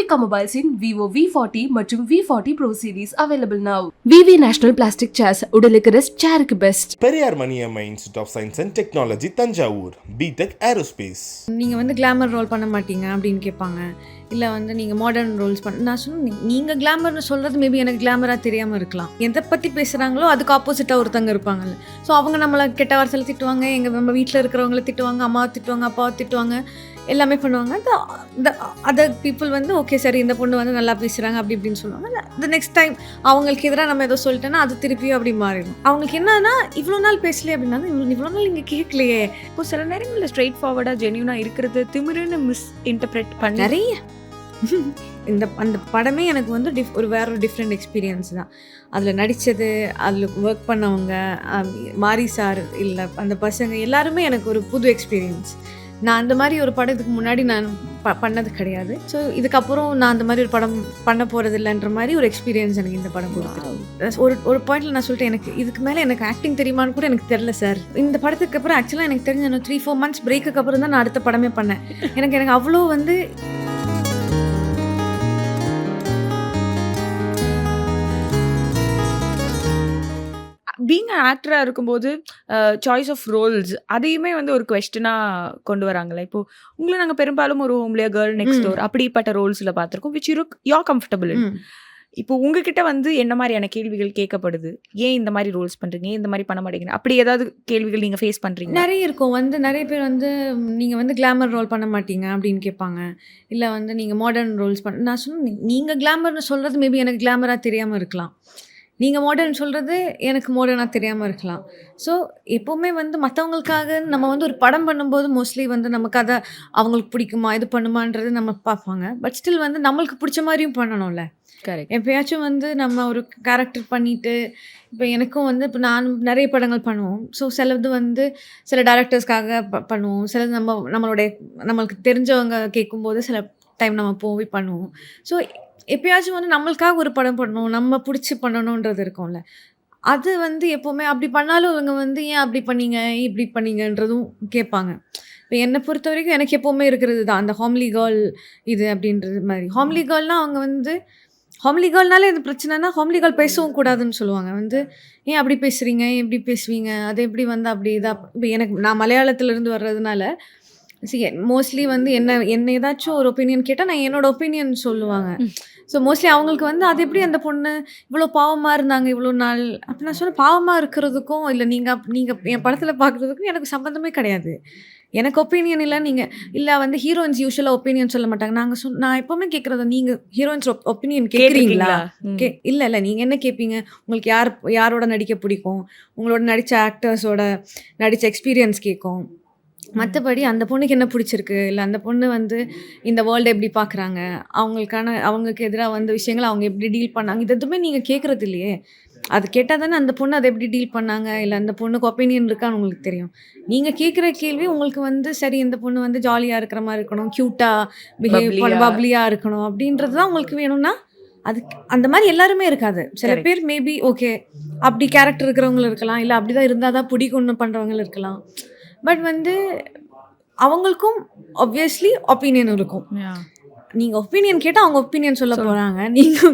Kavika Mobiles in Vivo V40 மற்றும் V40 Pro Series available now. VV National Plastic Chairs உடலுக்கு rest சேருக்கு best. Periyar Maniammai institute of science and technology Thanjavur, BTech aerospace. நீங்கள் வந்து glamour role பண்ண மாட்டீங்க அப்படின்னு கேட்பாங்க. இல்லை வந்து நீங்கள் மாடர்ன் ரோல்ஸ் நான் சொன்னேன், நீங்கள் கிளாமர்னு சொல்கிறது மேபி எனக்கு கிளாமராக தெரியாமல் இருக்கலாம். எதை பற்றி பேசுகிறாங்களோ அதுக்கு ஆப்போசிட்டாக ஒருத்தங்க இருப்பாங்கல்ல. ஸோ அவங்க நம்மளை கெட்ட வார்த்தையில் திட்டுவாங்க, நம்ம வீட்டில் இருக்கிறவங்கள திட்டுவாங்க, அம்மாவை திட்டுவாங்க, அப்பாவை திட்டுவாங்க, எல்லாமே பண்ணுவாங்க. அதர் பீப்புள் வந்து ஓகே சரி இந்த பொண்ணு வந்து நல்லா பேசுகிறாங்க அப்படி இப்படின்னு சொல்லுவாங்க. த நெக்ஸ்ட் டைம் அவங்களுக்கு எதிராக நம்ம ஏதோ சொல்லிட்டோன்னா அது திருப்பியும் அப்படி மாறிடும். அவங்களுக்கு என்னன்னா இவ்வளோ நாள் பேசலையே அப்படின்னா இவ்வளோ நாள் இங்கே கேட்கலையே. இப்போ சில நேரங்களில் ஸ்ட்ரெயிட் ஃபார்வர்டாக ஜென்யூனாக இருக்கிறது திமிருன்னு மிஸ் இன்டர்பிரேட் பண்ண நிறைய அந்த படமே எனக்கு வந்து ஒரு வேற ஒரு டிஃப்ரெண்ட் எக்ஸ்பீரியன்ஸ் தான். அதில் நடித்தது, அதில் ஒர்க் பண்ணவங்க, மாரி சார், இல்லை அந்த பசங்க எல்லாருமே எனக்கு ஒரு புது எக்ஸ்பீரியன்ஸ். நான் அந்த மாதிரி ஒரு படத்துக்கு முன்னாடி நான் பண்ணது கிடையாது. ஸோ இதுக்கப்புறம் நான் அந்த மாதிரி ஒரு படம் பண்ண போகிறது இல்லைன்ற மாதிரி ஒரு எக்ஸ்பீரியன்ஸ் எனக்கு இந்த படம் கொடுத்து. ஒரு பாயிண்டில் நான் சொல்லிட்டேன், எனக்கு இதுக்கு மேலே எனக்கு ஆக்டிங் தெரியுமான்னு கூட எனக்கு தெரில சார். இந்த படத்துக்கு அப்புறம் ஆக்சுவலாக எனக்கு தெரிஞ்ச 3-4 months பிரேக்குக்கு அப்புறம் தான் நான் அடுத்த படமே பண்ணேன். எனக்கு அவ்வளோ வந்து பீங் ஆக்டராக இருக்கும்போது சாய்ஸ் ஆஃப் ரோல்ஸ் அதையுமே வந்து ஒரு கொஸ்டினாக கொண்டு வராங்களே. இப்போது உங்களை நாங்கள் பெரும்பாலும் ஒரு ஹோம்லியா கேர்ள் நெக்ஸ்ட் டோர் அப்படிப்பட்ட ரோல்ஸில் பார்த்துருக்கோம், விச் யூ கம்ஃபர்டபுள். இப்போ உங்ககிட்ட வந்து என்ன மாதிரியான கேள்விகள் கேட்கப்படுது? ஏன் இந்த மாதிரி ரோல்ஸ் பண்ணுறீங்க, ஏன் இந்த மாதிரி பண்ண மாட்டேங்கிறீங்க, அப்படி ஏதாவது கேள்விகள் நீங்கள் ஃபேஸ் பண்ணுறீங்க? நிறைய இருக்கும். வந்து நிறைய பேர் வந்து நீங்கள் வந்து கிளாமர் ரோல் பண்ண மாட்டீங்க அப்படின்னு கேட்பாங்க. இல்லை வந்து நீங்கள் மாடர்ன் ரோல்ஸ் நான் சொன்னேன், நீங்கள் கிளாமர்னு சொல்கிறது மேபி எனக்கு கிளாமராக தெரியாமல் இருக்கலாம். நீங்கள் மாடர்ன் சொல்கிறது எனக்கு மாடர்னாக தெரியாமல் இருக்கலாம். ஸோ எப்போவுமே வந்து மற்றவங்களுக்காக நம்ம வந்து ஒரு படம் பண்ணும்போது மோஸ்ட்லி வந்து நமக்கு அதை அவங்களுக்கு பிடிக்குமா இது பண்ணுமான்றது நம்ம பார்ப்பாங்க. பட் ஸ்டில் வந்து நம்மளுக்கு பிடிச்ச மாதிரியும் பண்ணணும்ல. கரெக்ட். எப்போயாச்சும் வந்து நம்ம ஒரு கேரக்டர் பண்ணிவிட்டு, இப்போ எனக்கும் வந்து இப்போ நான் நிறைய படங்கள் பண்ணுவோம். ஸோ சிலது வந்து சில டேரக்டர்ஸ்க்காக பண்ணுவோம், சிலது நம்மளுக்கு தெரிஞ்சவங்க கேட்கும்போது சில டைம் நம்ம போய் பண்ணுவோம். ஸோ எப்பயாச்சும் வந்து நம்மளுக்காக ஒரு படம் பண்ணணும், நம்ம பிடிச்சி பண்ணணுன்றது இருக்கும்ல. அது வந்து எப்போவுமே அப்படி பண்ணாலும் இவங்க வந்து ஏன் அப்படி பண்ணீங்க, இப்படி பண்ணீங்கன்றதும் கேட்பாங்க. இப்போ என்னை பொறுத்த வரைக்கும் எனக்கு எப்போவுமே இருக்கிறது தான் அந்த ஹோம்லி கேர்ள் இது அப்படின்றது மாதிரி. ஹோம்லி கேர்ள்னால் அவங்க வந்து ஹோம்லி கேர்ள்னாலே இது பிரச்சனைனா ஹோம்லி கேர்ள் பேசவும் கூடாதுன்னு சொல்லுவாங்க. வந்து ஏன் அப்படி பேசுகிறீங்க, எப்படி பேசுவீங்க, அது எப்படி வந்து அப்படி இதாக. இப்போ நான் மலையாளத்துலேருந்து வர்றதுனால மோஸ்ட்லி வந்து என்ன ஏதாச்சும் ஒரு ஒப்பீனியன் கேட்டால் நான் என்னோட ஒப்பீனியன் சொல்லுவாங்க. ஸோ மோஸ்ட்லி அவங்களுக்கு வந்து அது எப்படி அந்த பொண்ணு இவ்வளோ பாவமாக இருந்தாங்க இவ்வளோ நாள் அப்படி நான் சொன்னேன். பாவமாக இருக்கிறதுக்கும் இல்லை நீங்கள் என் படத்தில் பார்க்குறதுக்கும் எனக்கு சம்மந்தமே கிடையாது. எனக்கு ஒப்பீனியன் இல்லை. நீங்கள் இல்லை வந்து ஹீரோயின்ஸ் யூஸ்வலாக ஒப்பீனியன் சொல்ல மாட்டாங்க. நான் எப்போவுமே கேட்குறது, நீங்கள் ஹீரோயின்ஸ் ஒப்பீனியன் கேட்குறீங்களா? இல்லை நீங்கள் என்ன கேட்பீங்க? உங்களுக்கு யாரோட நடிக்க பிடிக்கும், உங்களோட நடித்த ஆக்டர்ஸோட நடித்த எக்ஸ்பீரியன்ஸ் கேட்கும். மற்றபடி அந்த பொண்ணுக்கு என்ன பிடிச்சிருக்கு, இல்லை அந்த பொண்ணு வந்து இந்த வேர்ல்டை எப்படி பார்க்குறாங்க, அவங்களுக்கு எதிராக வந்த விஷயங்களை அவங்க எப்படி டீல் பண்ணாங்க, இது எதுவுமே நீங்கள் கேட்குறது இல்லையே. அது கேட்டால் தானே அந்த பொண்ணு அதை எப்படி டீல் பண்ணாங்க, இல்லை அந்த பொண்ணுக்கு ஒப்பீனியன் இருக்கான்னு உங்களுக்கு தெரியும். நீங்கள் கேட்குற கேள்வி உங்களுக்கு வந்து சரி இந்த பொண்ணு வந்து ஜாலியாக இருக்கிற மாதிரி இருக்கணும், க்யூட்டாக பிஹேவ் பண்ண, பப்ளியாக இருக்கணும் அப்படின்றது தான் உங்களுக்கு வேணும்னா அது அந்த மாதிரி எல்லாருமே இருக்காது. சில பேர் மேபி ஓகே அப்படி கேரக்டர் இருக்கிறவங்களும் இருக்கலாம், இல்லை அப்படி தான் இருந்தால் தான் பிடிக்கும்னு பண்ணுறவங்களும் இருக்கலாம். பட் வந்து அவங்களுக்கும் ஆப்வியஸ்லி ஒப்பீனியன் இருக்கும். நீங்கள் ஒப்பீனியன் கேட்டால் அவங்க ஒப்பீனியன் சொல்ல போகிறாங்க. நீங்கள்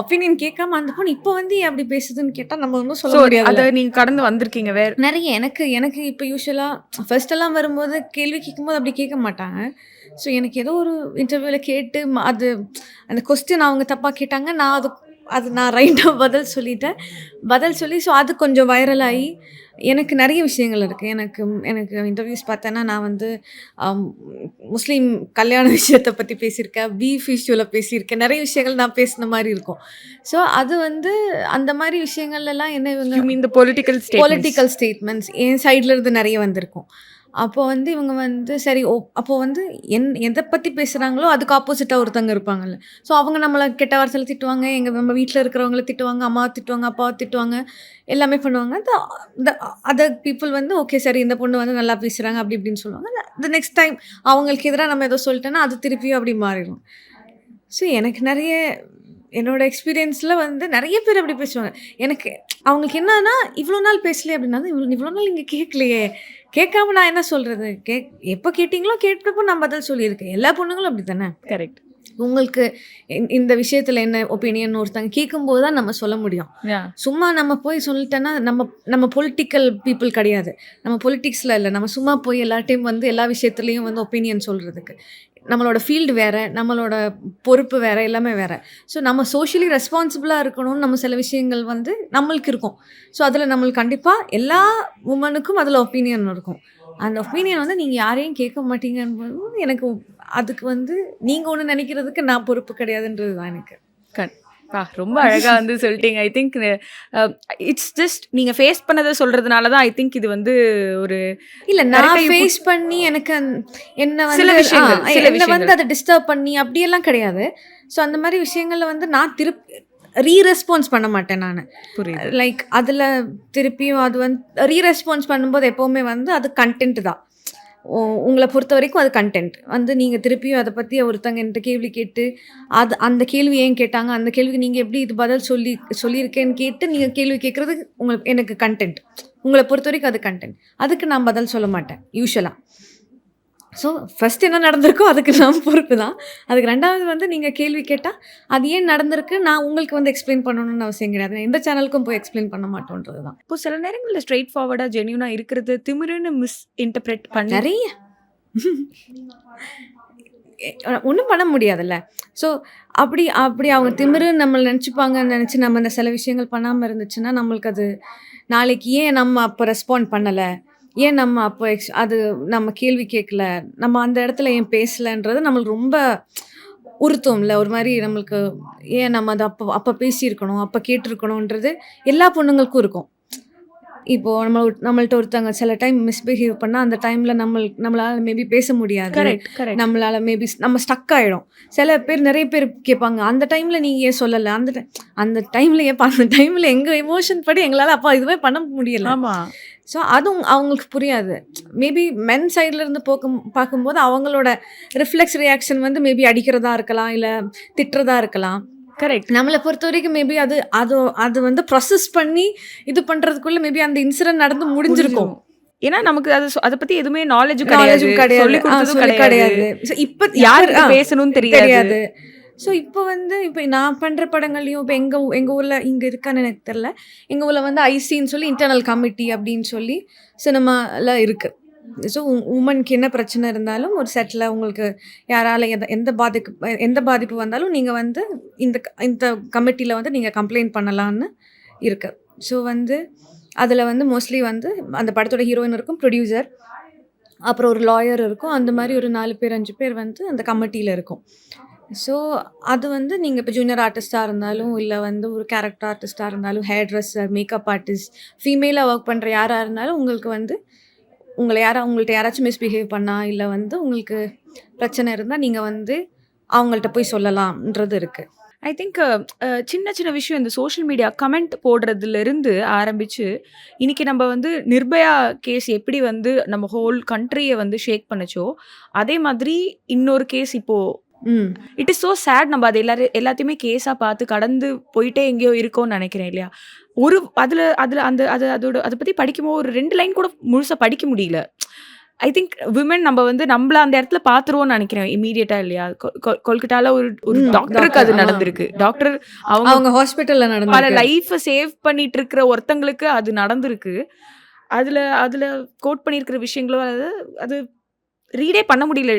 ஒப்பீனியன் கேட்காம அந்த பொண்ணு இப்போ வந்து அப்படி பேசுதுன்னு கேட்டால் நம்ம ஒன்றும் சொல்ல முடியாது. அதை நீங்கள் கடந்து வந்திருக்கீங்க வேறு நிறைய. எனக்கு இப்போ யூஸ்வலாக ஃபர்ஸ்டெல்லாம் வரும்போது கேள்வி கேட்கும்போது அப்படி கேட்க மாட்டாங்க. ஸோ எனக்கு ஏதோ ஒரு இன்டர்வியூவில் கேட்டு அது அந்த கொஸ்டின் அவங்க தப்பாக கேட்டாங்க, நான் ரைட்டாக பதில் சொல்லி ஸோ அது கொஞ்சம் வைரலாகி எனக்கு நிறைய விஷயங்கள் இருக்குது. எனக்கு இன்டர்வியூஸ் பார்த்தேன்னா நான் வந்து முஸ்லீம் கல்யாண விஷயத்தை பற்றி பேசியிருக்கேன், பீஃப் இஷ்யூவில் பேசியிருக்கேன், நிறைய விஷயங்கள் நான் பேசின மாதிரி இருக்கும். ஸோ அது வந்து அந்த மாதிரி விஷயங்கள்லாம் என்ன இவங்க இந்த பொலிட்டிக்கல் ஸ்டேட்மெண்ட்ஸ் என் சைடில் இருந்து நிறைய வந்திருக்கும். அப்போது வந்து இவங்க வந்து சரி அப்போது வந்து எதை பற்றி பேசுகிறாங்களோ அதுக்கு ஆப்போசிட்டாக ஒருத்தங்க இருப்பாங்கல்ல. ஸோ அவங்க நம்மளை கெட்ட வார்த்தையில் திட்டுவாங்க, நம்ம வீட்டில் இருக்கிறவங்கள திட்டுவாங்க, அம்மாவை திட்டுவாங்க, அப்பாவை திட்டுவாங்க, எல்லாமே பண்ணுவாங்க. அதர் பீப்புள் வந்து ஓகே சரி இந்த பொண்ணு வந்து நல்லா பேசுகிறாங்க அப்படி இப்படின்னு சொல்லுவாங்க. த நெக்ஸ்ட் டைம் அவங்களுக்கு எதிராக நம்ம ஏதோ சொல்லிட்டோன்னா அது திருப்பியும் அப்படி மாறிடும். ஸோ எனக்கு நிறைய என்னோடய எக்ஸ்பீரியன்ஸில் வந்து நிறைய பேர் அப்படி பேசுவாங்க. எனக்கு அவங்களுக்கு என்னன்னா இவ்வளோ நாள் பேசலையே அப்படின்னா இவ்வளோ நாள் இங்கே கேட்கலையே, கேட்காம நான் என்ன சொல்கிறது, எப்போ கேட்டிங்களோ கேட்டப்போ நான் பதில் சொல்லியிருக்கேன். எல்லா பொண்ணுங்களும் அப்படி தானே. கரெக்ட். உங்களுக்கு இந்த விஷயத்தில் என்ன ஒப்பீனியன் ஒருத்தங்க கேட்கும்போது தான் நம்ம சொல்ல முடியும். சும்மா நம்ம போய் சொல்லிட்டோன்னா நம்ம பொலிட்டிக்கல் பீப்புள் கிடையாது. நம்ம பொலிட்டிக்ஸில் இல்லை. நம்ம சும்மா போய் எல்லா டைம் வந்து எல்லா விஷயத்துலேயும் வந்து ஒப்பீனியன் சொல்கிறதுக்கு நம்மளோட ஃபீல்டு வேறு, நம்மளோட பொறுப்பு வேறு, எல்லாமே வேறு. ஸோ நம்ம சோஷியலி ரெஸ்பான்சிபிளாக இருக்கணும்னு நம்ம சில விஷயங்கள் வந்து நம்மளுக்கு இருக்கும். ஸோ அதில் நம்மளுக்கு கண்டிப்பாக எல்லா உமனுக்கும் அதில் ஒப்பீனியன் இருக்கும். அந்த ஒப்பீனியன் வந்து நீங்கள் யாரையும் கேட்க மாட்டீங்கன்னு எனக்கு அதுக்கு வந்து நீங்கள் ஒன்று நினைக்கிறதுக்கு நான் பொறுப்பு கிடையாதுன்றது தான் எனக்கு. ரொம்ப அழகா வந்து சொல்லிட்டீங்க. ஐ திங்க் இட்ஸ் ஜஸ்ட் நீங்க ஃபேஸ் பண்ணதை சொல்றதுனால தான் ஐ திங்க் இது வந்து ஒரு இல்ல நான் ஃபேஸ் பண்ணி எனக்கு என்ன வந்து என்ன வந்து அதை டிஸ்டர்ப் பண்ணி அப்படியெல்லாம் கிடையாது. ஸோ அந்த மாதிரி விஷயங்கள்ல வந்து நான் ரெஸ்பான்ஸ் பண்ண மாட்டேன். நான் லைக் அதில் திருப்பியும் அது வந்து ரெஸ்பான்ஸ் பண்ணும்போது எப்போவுமே வந்து அது கண்டென்ட் தான். உங்களை பொறுத்த வரைக்கும் அது கண்டென்ட் வந்து நீங்கள் திருப்பியும் அதை பற்றி ஒருத்தங்க என்கிட்ட கேள்வி கேட்டு அந்த கேள்வி ஏன் கேட்டாங்க, அந்த கேள்விக்கு நீங்கள் எப்படி இது பதில் சொல்லியிருக்கேன்னு கேட்டு நீங்கள் கேள்வி கேட்குறது எனக்கு கண்டென்ட். உங்களை பொறுத்த வரைக்கும் அது கண்டென்ட். அதுக்கு நான் பதில் சொல்ல மாட்டேன் யூஸ்வலாக. ஸோ ஃபஸ்ட் என்ன நடந்திருக்கோ அதுக்கு நான் பொறுப்பு தான். அதுக்கு ரெண்டாவது வந்து நீங்கள் கேள்வி கேட்டால் அது ஏன் நடந்திருக்கு நான் உங்களுக்கு வந்து எக்ஸ்பிளைன் பண்ணணும்னு அவசியம் கிடையாது. எந்த சேனலுக்கும் போய் எக்ஸ்பிளைன் பண்ண மாட்டோன்றது தான். இப்போ சில நேரங்களில் ஸ்ட்ரெயிட் ஃபார்வர்டாக ஜென்யூனாக இருக்கிறது திமிருன்னு மிஸ் இன்டர்பிரேட் பண்ண நிறைய ஒன்றும் பண்ண முடியாதுல்ல. ஸோ அப்படி அவங்க திமிருன்னு நம்மளை நினச்சிப்பாங்கன்னு நினச்சி நம்ம இந்த சில விஷயங்கள் பண்ணாமல் இருந்துச்சுன்னா நம்மளுக்கு அது நாளைக்கு ஏன் நம்ம அப்போ ரெஸ்பாண்ட் பண்ணலை, ஏன் நம்ம அப்போ அது நம்ம கேள்வி கேட்கல, நம்ம அந்த இடத்துல ஏன் பேசலைன்றது நம்மளுக்கு ரொம்ப உறுத்தும்ல. ஒரு மாதிரி நம்மளுக்கு ஏன் நம்ம அதை அப்போ பேசியிருக்கணும், அப்போ கேட்டிருக்கணுன்றது எல்லா பொண்ணுங்களுக்கும் இருக்கும். இப்போது நம்மள்ட்ட ஒருத்தவங்க சில டைம் மிஸ்பிஹேவ் பண்ணால் அந்த டைமில் நம்மளால் மேபி பேச முடியாது. நம்மளால் மேபி நம்ம ஸ்டக் ஆகிடும். சில பேர் நிறைய பேர் கேட்பாங்க அந்த டைமில் நீங்கள் ஏன் சொல்லலை, அந்த டைமில் ஏன் அந்த டைமில் எங்கள் எமோஷன் படி எங்களால் அப்போ இதுவே பண்ண முடியலை. ஆமாம். ஸோ அதுவும் அவங்களுக்கு புரியாது. மேபி மென் சைட்லேருந்து பார்க்கும்போது அவங்களோட ரிஃப்ளெக்ஸ் ரியாக்ஷன் வந்து மேபி அடிக்கிறதா இருக்கலாம், இல்லை திட்டுறதா இருக்கலாம். கரெக்ட். நம்மளை பொறுத்த வரைக்கும் மேபி அது வந்து ப்ராசஸ் பண்ணி இது பண்ணுறதுக்குள்ளே மேபி அந்த இன்சிடென்ட் நடந்து முடிஞ்சிருக்கும். ஏன்னா நமக்கு அதை பற்றி எதுவுமே நாலேஜும் கிடையாது. இப்போ யாருக்கு பேசணும்னு தெரியாது. ஸோ இப்போ நான் பண்ணுற படங்கள்லையும் இப்போ எங்கள் ஊரில் இங்கே இருக்கான்னு எனக்கு தெரில. எங்கள் ஊரில் வந்து ஐசின்னு சொல்லி இன்டர்னல் கமிட்டி அப்படின்னு சொல்லி சினிமாவில் இருக்குது. ஸோ உமனுக்கு என்ன பிரச்சனை இருந்தாலும் ஒரு செட்டில் உங்களுக்கு யாரால் எந்த பாதிப்பு வந்தாலும் நீங்கள் வந்து இந்த கமிட்டியில் வந்து நீங்கள் கம்ப்ளைண்ட் பண்ணலான்னு இருக்கு. ஸோ வந்து அதில் வந்து மோஸ்ட்லி வந்து அந்த படத்தோட ஹீரோயின் இருக்கும், ப்ரொடியூசர், அப்புறம் ஒரு லாயர் இருக்கும். அந்த மாதிரி ஒரு 4 பேர் 5 பேர் வந்து அந்த கமிட்டியில் இருக்கும். ஸோ அது வந்து நீங்கள் இப்போ ஜூனியர் ஆர்டிஸ்ட்டாக இருந்தாலும், இல்லை வந்து ஒரு கேரக்டர் ஆர்டிஸ்ட்டாக இருந்தாலும், ஹேர் ட்ரெஸ்ஸர், மேக்கப் ஆர்டிஸ்ட், ஃபீமேலாக ஒர்க் பண்ணுற யாராக இருந்தாலும் உங்களுக்கு வந்து உங்கள்கிட்ட யாராச்சும் மிஸ்பிஹேவ் பண்ணால், இல்லை வந்து உங்களுக்கு பிரச்சனை இருந்தால் நீங்கள் வந்து அவங்கள்ட்ட போய் சொல்லலாம்ன்றது இருக்குது. ஐ திங்க் சின்ன சின்ன விஷயம் இந்த சோஷியல் மீடியா கமெண்ட் போடுறதுலேருந்து ஆரம்பித்து இன்றைக்கி நம்ம வந்து நிர்பயா கேஸ் எப்படி வந்து நம்ம ஹோல் கண்ட்ரியை வந்து ஷேக் பண்ணுச்சோ, அதே மாதிரி இன்னொரு கேஸ் இப்போது இட் இஸ் ஸோ சேட். நம்ம அது எல்லாத்தையுமே கேஸாக பார்த்து கடந்து போயிட்டே எங்கேயோ இருக்கோன்னு நினைக்கிறேன் இல்லையா? அதை பற்றி படிக்கும்போது ஒரு 2 லைன் கூட முழுசாக படிக்க முடியல. ஐ திங்க் விமன் நம்ம வந்து நம்மள அந்த இடத்துல பார்த்துருவோம்னு நினைக்கிறேன் இமீடியட்டாக இல்லையா? கொல்கட்டாவில் ஒரு டாக்டருக்கு அது நடந்திருக்கு. டாக்டர் அவங்க ஹாஸ்பிட்டலில் நடந்து பல லைஃப்பை சேவ் பண்ணிட்டு இருக்கிற ஒருத்தங்களுக்கு அது நடந்திருக்கு. அதில் கோட் பண்ணியிருக்கிற விஷயங்களோ அது ரீடே பண்ண முடியல.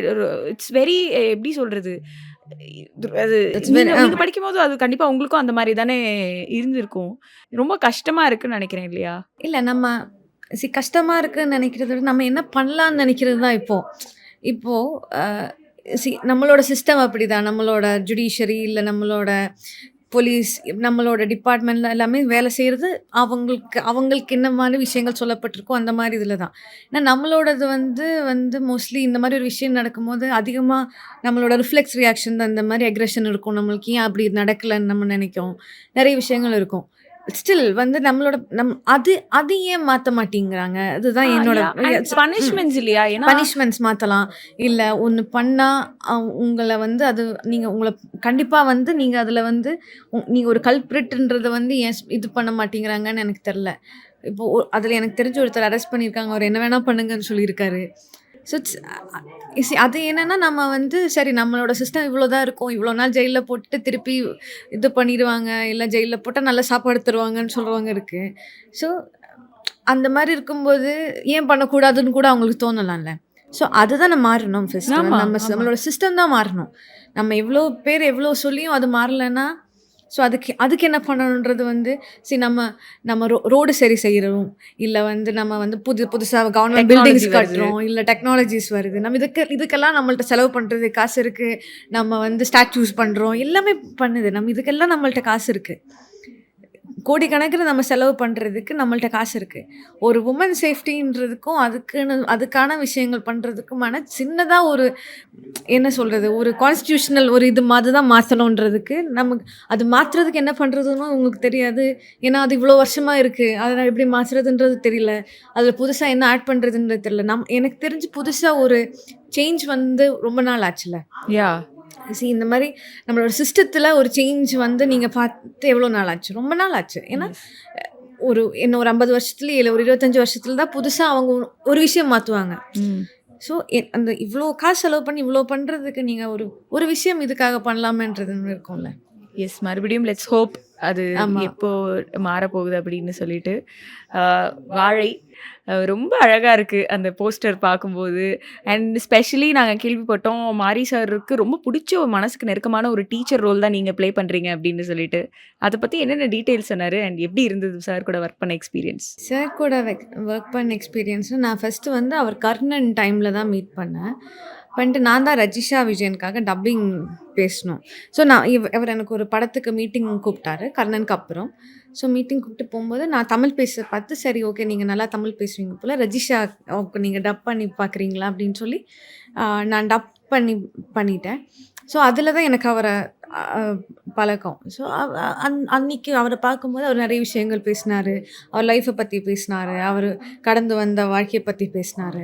இட்ஸ் வெரி எப்படி சொல்கிறது, அது நீங்கள் படிக்கும்போது அது கண்டிப்பாக உங்களுக்கும் அந்த மாதிரி தானே இருந்திருக்கும். ரொம்ப கஷ்டமாக இருக்குன்னு நினைக்கிறேன் இல்லையா? இல்லை நம்ம கஷ்டமாக இருக்குன்னு நினைக்கிறத விட நம்ம என்ன பண்ணலான்னு நினைக்கிறது தான் இப்போது நம்மளோட சிஸ்டம் அப்படி தான். நம்மளோட ஜுடிஷரி இல்லை நம்மளோட போலீஸ், நம்மளோட டிபார்ட்மெண்ட்டில் எல்லாமே வேலை செய்கிறது அவங்களுக்கு என்ன மாதிரி விஷயங்கள் சொல்லப்பட்டிருக்கோ அந்த மாதிரி இதில் தான். ஏன்னா நம்மளோடது வந்து மோஸ்ட்லி இந்த மாதிரி ஒரு விஷயம் நடக்கும்போது அதிகமாக நம்மளோட ரிஃப்ளெக்ஸ் ரியாக்ஷன் தான். இந்த மாதிரி அக்ரெஷன் இருக்கும், நம்மளுக்கு ஏன் அப்படி நடக்கலைன்னு நம்ம நினைக்கும், நிறைய விஷயங்கள் இருக்கும். ஸ்டில் வந்து அது ஏன் மாற்ற மாட்டேங்கிறாங்க? அதுதான் என்னோட பனிஷ்மெண்ட்ஸ் இல்லையா? பனிஷ்மெண்ட்ஸ் மாற்றலாம். இல்லை ஒன்று பண்ணால் உங்களை வந்து அது நீங்கள் உங்களை கண்டிப்பாக வந்து நீங்கள் அதில் வந்து நீங்கள் ஒரு கல்பிரிட்ன்றதை வந்து ஏன் இது பண்ண மாட்டேங்கிறாங்கன்னு எனக்கு தெரில. இப்போது அதில் எனக்கு தெரிஞ்ச ஒருத்தர் அரெஸ்ட் பண்ணியிருக்காங்க. அவர் என்ன வேணால் பண்ணுங்கன்னு சொல்லியிருக்காரு. ஸோ அது என்னன்னா நம்ம வந்து சரி நம்மளோட சிஸ்டம் இவ்வளோ தான் இருக்கும், இவ்வளோ நாள் ஜெயிலில் போட்டுட்டு திருப்பி இது பண்ணிடுவாங்க, இல்லை ஜெயிலில் போட்டால் நல்ல சாப்பாடு தருவாங்கன்னு சொல்கிறவங்க இருக்குது. ஸோ அந்த மாதிரி இருக்கும்போது ஏன் பண்ணக்கூடாதுன்னு கூட அவங்களுக்கு தோணலாம்ல. ஸோ அதுதான் நம்ம மாறணும் ஃபர்ஸ்ட். ஆமா, நம்மளோட சிஸ்டம் தான் மாறணும். நம்ம எவ்வளோ பேர் எவ்வளோ சொல்லியும் அது மாறலைன்னா ஸோ அதுக்கு என்ன பண்ணணுன்றது வந்து நம்ம ரோடு சரி செய்கிறோம், இல்லை வந்து நம்ம வந்து புதுசாக கவர்மெண்ட் பில்டிங்ஸ் கட்டுறோம், இல்லை டெக்னாலஜிஸ் வருது, நம்ம இதுக்கெல்லாம் நம்மள்ட்ட செலவு பண்ணுறது காசு இருக்குது, நம்ம வந்து ஸ்டாச்சூஸ் பண்ணுறோம், எல்லாமே பண்ணுது, நம்ம இதுக்கெல்லாம் நம்மள்ட்ட காசு இருக்குது, கோடிக்கணக்கில் நம்ம செலவு பண்ணுறதுக்கு நம்மள்ட்ட காசு இருக்குது. ஒரு உமன் சேஃப்டின்றதுக்கும் அதுக்கான விஷயங்கள் பண்ணுறதுக்குமான சின்னதாக ஒரு என்ன சொல்கிறது, ஒரு கான்ஸ்டியூஷனல் ஒரு இது மாதிரி தான் மாற்றணுன்றதுக்கு நமக்கு அது மாற்றுறதுக்கு என்ன பண்ணுறதுன்னு உங்களுக்கு தெரியாது. ஏன்னா அது இவ்வளோ வருஷமாக இருக்குது, அதை நான் எப்படி மாற்றுறதுன்றது தெரியல, அதில் புதுசாக என்ன ஆட் பண்ணுறதுன்றது தெரியல. எனக்கு தெரிஞ்சு புதுசாக ஒரு சேஞ்ச் வந்து ரொம்ப நாள் ஆச்சுல. யா இந்த மாதிரி நம்மளோட சிஸ்டத்தில் ஒரு சேஞ்ச் வந்து நீங்கள் பார்த்து எவ்வளோ நாள் ஆச்சு? ரொம்ப நாள் ஆச்சு. ஏன்னா ஒரு 50 வருஷத்துலேயே இல்லை ஒரு 25 வருஷத்துல தான் புதுசாக அவங்க ஒரு விஷயம் மாற்றுவாங்க. ஸோ அந்த இவ்வளோ காசு செலவு பண்ணி இவ்வளோ பண்ணுறதுக்கு நீங்கள் ஒரு விஷயம் இதுக்காக பண்ணலாமன்றது இருக்கும்ல. எஸ், மறுபடியும் லெட்ஸ் ஹோப் அது எப்போ மாறப்போகுது அப்படின்னு சொல்லிட்டு. வாழை ரொம்ப அழகாக இருக்குது அந்த போஸ்டர் பார்க்கும்போது. அண்ட் ஸ்பெஷலி நாங்கள் கேள்விப்பட்டோம் மாரி சாருக்கு ரொம்ப பிடிச்ச ஒரு மனசுக்கு நெருக்கமான ஒரு டீச்சர் ரோல் தான் நீங்கள் ப்ளே பண்ணுறீங்க அப்படின்னு சொல்லிட்டு. அதை பற்றி என்னென்ன டீட்டெயில்ஸ் சொன்னார் அண்ட் எப்படி இருந்தது சார் கூட ஒர்க் பண்ண எக்ஸ்பீரியன்ஸ்? சார் கூட ஒர்க் பண்ண எக்ஸ்பீரியன்ஸில் நான் ஃபஸ்ட்டு வந்து அவர் கர்ணன் டைமில் தான் மீட் பண்ணேன். பண்ணிட்டு நான் தான் ரஜிஷா விஜயனுக்காக டப்பிங் பேசணும். ஸோ அவர் எனக்கு ஒரு படத்துக்கு மீட்டிங் கூப்பிட்டாரு கர்ணனுக்கு அப்புறம். ஸோ மீட்டிங் கூப்பிட்டு போகும்போது நான் தமிழ் பேச பார்த்து சரி ஓகே நீங்கள் நல்லா தமிழ் பேசுவீங்க போல், ரஜிஷா ஓகே நீங்கள் டப் பண்ணி பார்க்குறீங்களா அப்படின்னு சொல்லி நான் டப் பண்ணிட்டேன். ஸோ அதில் தான் எனக்கு அவரை பழக்கம். ஸோ அன்றைக்கி அவரை பார்க்கும்போது அவர் நிறைய விஷயங்கள் பேசினார், அவர் லைஃப்பை பற்றி பேசினார், அவர் கடந்து வந்த வாழ்க்கையை பற்றி பேசினார்.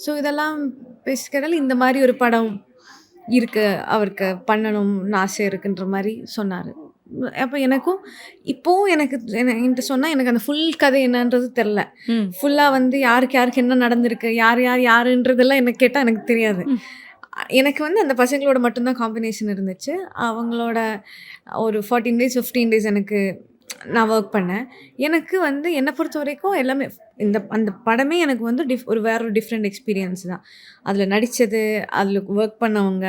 ஸோ இதெல்லாம் பேசிக்கிறதால இந்த மாதிரி ஒரு படம் இருக்குது அவருக்கு பண்ணணும்னு ஆசை இருக்குன்ற மாதிரி சொன்னார். அப்போ எனக்கும் இப்போவும் என்கிட்ட சொன்னால் எனக்கு அந்த ஃபுல் கதை என்னன்றது தெரில. ஃபுல்லாக வந்து யாருக்கு என்ன நடந்திருக்கு, யாருன்றதெல்லாம் எனக்கு கேட்டால் எனக்கு தெரியாது. எனக்கு வந்து அந்த பசங்களோட மட்டும்தான் காம்பினேஷன் இருந்துச்சு. அவங்களோட ஒரு 14 days 15 days எனக்கு நான் ஒர்க் பண்ணேன். எனக்கு வந்து என்னை பொறுத்த வரைக்கும் எல்லாமே அந்த படமே எனக்கு வந்து வேற ஒரு டிஃப்ரெண்ட் எக்ஸ்பீரியன்ஸ் தான். அதில் நடித்தது, அதில் ஒர்க் பண்ணவங்க,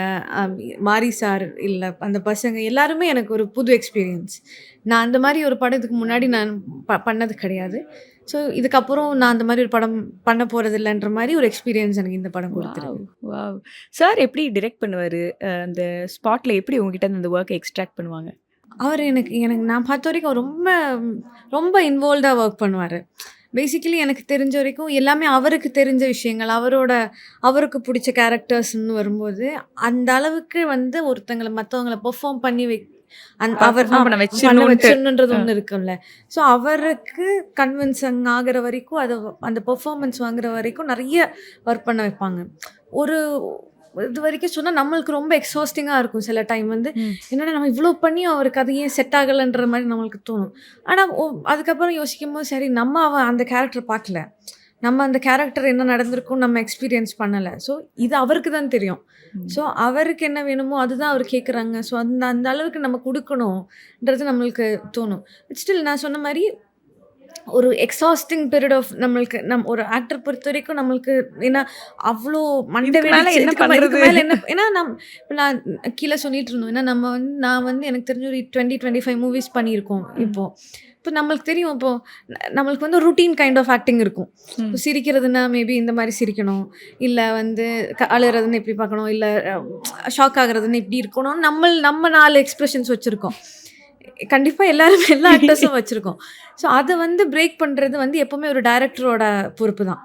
மாரி சார் இல்லை அந்த பசங்க எல்லாருமே எனக்கு ஒரு புது எக்ஸ்பீரியன்ஸ். நான் அந்த மாதிரி ஒரு படம் இதுக்கு முன்னாடி நான் பண்ணது கிடையாது. ஸோ இதுக்கப்புறம் நான் அந்த மாதிரி ஒரு படம் பண்ண போகிறது இல்லைன்ற மாதிரி ஒரு எக்ஸ்பீரியன்ஸ் எனக்கு இந்த படம் கொடுத்துருக்கு. வாவ்! சார் எப்படி டிரெக்ட் பண்ணுவார்? அந்த ஸ்பாட்டில் எப்படி உங்ககிட்ட அந்த ஒர்க்கை எக்ஸ்ட்ராக்ட் பண்ணுவாங்க? அவர் எனக்கு நான் பார்த்த வரைக்கும் அவர் ரொம்ப ரொம்ப இன்வால்வ்டாக ஒர்க் பண்ணுவார். பேசிக்கலி எனக்கு தெரிஞ்ச வரைக்கும் எல்லாமே அவருக்கு தெரிஞ்ச விஷயங்கள், அவருக்கு பிடிச்ச கேரக்டர்ஸ்ன்னு வரும்போது அந்த அளவுக்கு வந்து மற்றவங்களை பெர்ஃபார்ம் பண்ணி அவர் பண்ண வச்சிடணுன்றது ஒன்று இருக்கும்ல. ஸோ அவருக்கு கன்வின்சிங் ஆகிற வரைக்கும் அந்த பெர்ஃபார்மன்ஸ் வாங்குற வரைக்கும் நிறைய ஒர்க் பண்ண வைப்பாங்க. இது வரைக்கும் சொன்னால் நம்மளுக்கு ரொம்ப எக்ஸாஸ்டிங்காக இருக்கும் சில டைம் வந்து என்னடா நம்ம இவ்வளோ பண்ணியும் அவருக்கு அது ஏன் செட் ஆகலைன்ற மாதிரி நம்மளுக்கு தோணும். ஆனால் அதுக்கப்புறம் யோசிக்கும் போது சரி நம்ம அந்த கேரக்டர் பார்க்கல, நம்ம அந்த கேரக்டர் என்ன நடந்திருக்கும் நம்ம எக்ஸ்பீரியன்ஸ் பண்ணலை. ஸோ இது அவருக்கு தான் தெரியும். ஸோ அவருக்கு என்ன வேணுமோ அதுதான் அவர் கேட்குறாங்க. ஸோ அந்த அளவுக்கு நம்ம கொடுக்கணுன்றது நம்மளுக்கு தோணும். ஸ்டில் நான் சொன்ன மாதிரி ஒரு எக்ஸாஸ்டிங் பீரியட் ஆஃப் நம்மளுக்கு ஒரு ஆக்டர் பொறுத்த வரைக்கும் நம்மளுக்கு ஏன்னா அவ்வளோ மண்டை மேலே என்ன ஏன்னா நான் கீழே சொல்லிட்டு இருந்தோம். ஏன்னா நான் வந்து எனக்கு தெரிஞ்ச ஒரு 20-25 மூவிஸ் பண்ணியிருக்கோம். இப்போ நம்மளுக்கு தெரியும், இப்போது நம்மளுக்கு வந்து ரூட்டீன் கைண்ட் ஆஃப் ஆக்டிங் இருக்கும். இப்போ சிரிக்கிறதுனா மேபி இந்த மாதிரி சிரிக்கணும், இல்லை வந்து அழுகிறதுன்னு எப்படி பார்க்கணும், இல்லை ஷாக் ஆகுறதுன்னு இப்படி இருக்கணும். நம்ம 4 எக்ஸ்ப்ரெஷன்ஸ் வச்சுருக்கோம். கண்டிப்பாக எல்லா ஆக்டர்ஸும் வச்சுருக்கோம். ஸோ அதை வந்து பிரேக் பண்ணுறது வந்து எப்போவுமே ஒரு டைரக்டரோட பொறுப்பு தான்.